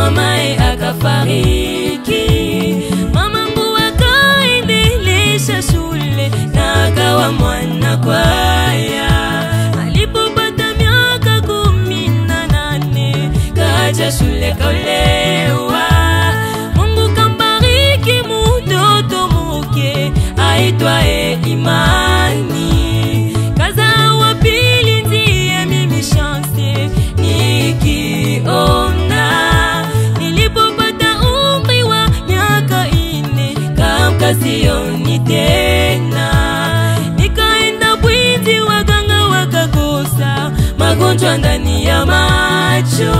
mamae akafariki. Mamangu akaendelesha shule na akawa mwana kwaya. Alipopata miaka 18 kaja shule kaolewa. Mungu kambariki mtoto muke aitwaye Imani. Kaza wa pili ndiye mimi chance nikiona. Nilipopata umri wa miaka 4 kamkasioni tena. Nikaenda Bwindi waganga wakakosa magonjwa ndani ya macho.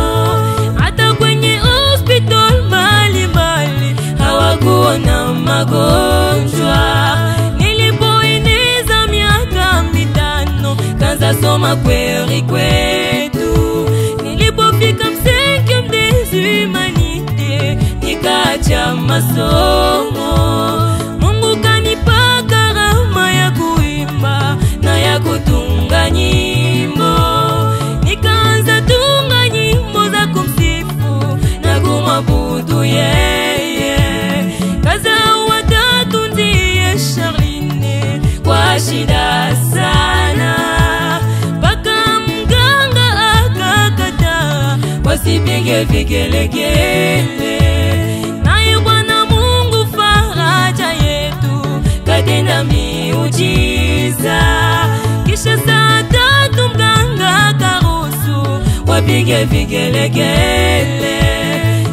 Hata kwenye hospital mbalimbali hawakuona magonjwa. Nilipoeneza miaka 5 kaanza soma kweli kwetu. Nilipofika 5e des humanités nikaacha masomo. Mungu kanipa karama ya kuimba na ya kutunga nyimbo. Nikaanza tunga nyimbo za kumsifu na kumwabudu yeye. Kaza watatu ndiye Charline kwa shida sana. Paka mganga akakataa wasipige vigelegele. Naye Bwana Mungu faraja yetu katenda miujiza. Kisha saa 3 mganga karuhusu wapige vigelegele.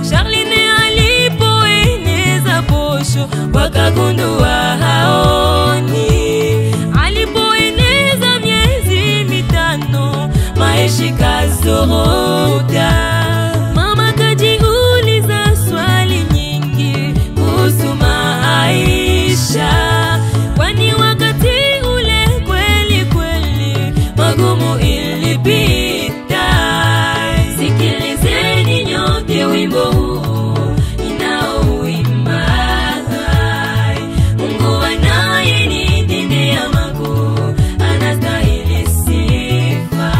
Charline alipoeneza posho wakagundua haoni. Alipoeneza miezi 5 maisha kazorota. Mama kajiuliza swali nyingi kuhusu maisha. Kwani wakati ule kweli kweli magumu ilipita. Sikilizeni nyote wimbo huu ninaouimba. Mungu anayenitendea makuu anastahili sifa.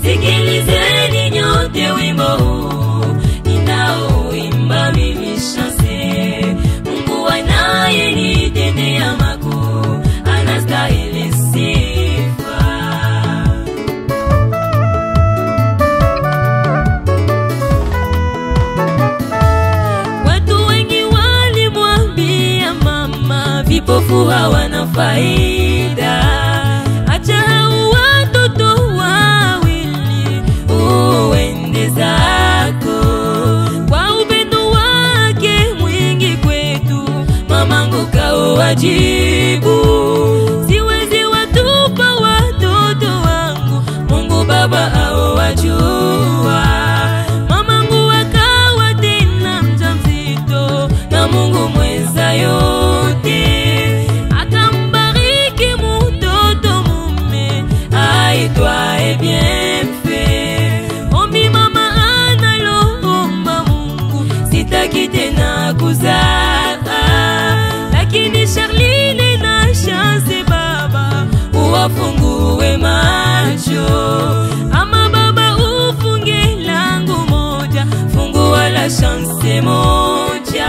Sikilizeni nyote wimbo huu ninaouimba mimi chance. Mungu anayenitendea makuu anastahili sifa. Watu wengi walimwambia mama vipofu hawana faida. Acha hao watoto wawili uende zako. Kwa upendo wake mwingi kwetu mamangu kawajibu. Siwezi watupa watoto wangu, Mungu Baba awajua. Mamangu akawa tena mjamzito na Mungu mweza yote akambariki mtoto mume aitwaye Bienfait. Ombi mama analomba Mungu, sitaki tena kuzaa. Lakini Charline na chance baba uwafungue macho. Ama baba ufunge langu moja, fungua la chance moja.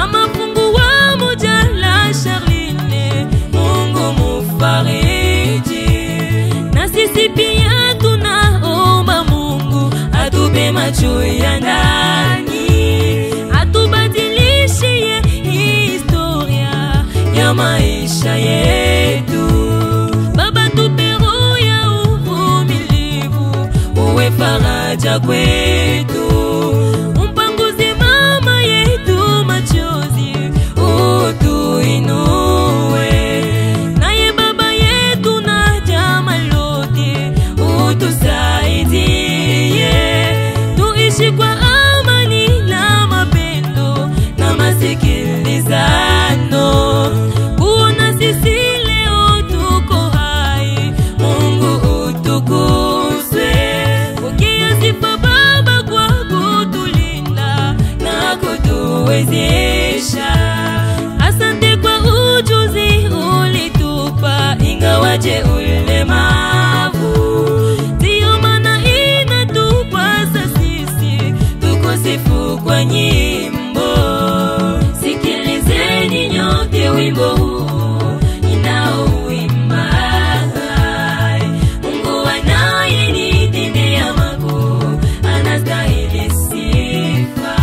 Ama fungua moja la Charline, Mungu mufariji. Na sisi pia tunaomba Mungu atupe macho ya ndani. Atubadilishie historia ya maisha yetu. Baba tupe roho ya uvumilivu, uwe faraja kwetu. Umpanguze mama yetu machozi, utuinue. Naye baba yetu na jamaa lote utusaidie. Tuishi kwa amani na mapendo na masikilizano. Kuona sisi leo tuko hai, Mungu utukuzwe. Pokea sifa Baba kwa wa nyimbo. Sikilizeni nyote wimbo huu ninaouimba. Mungu anayenitendea makuu anastahili sifa.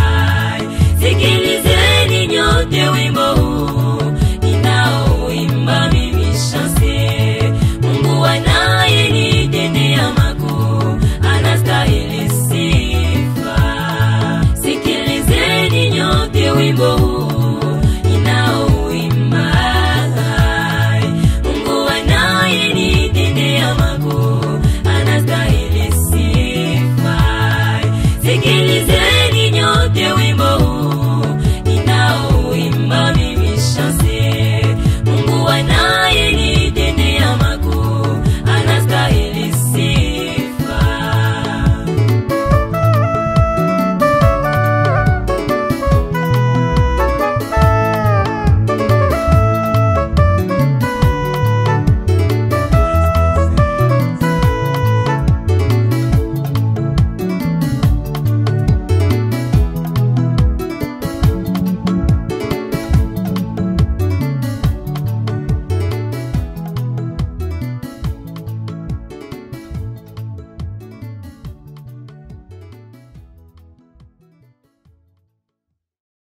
Sikilizeni nyote wimbo huu ninaouimba mimi Shansi. Mungu anayenitendea makuu anastahili sifa. Sikilizeni nyote wimbo huu ninaouimba. Mungu anyenitendea makuu anastahili sifa. Sikilizeni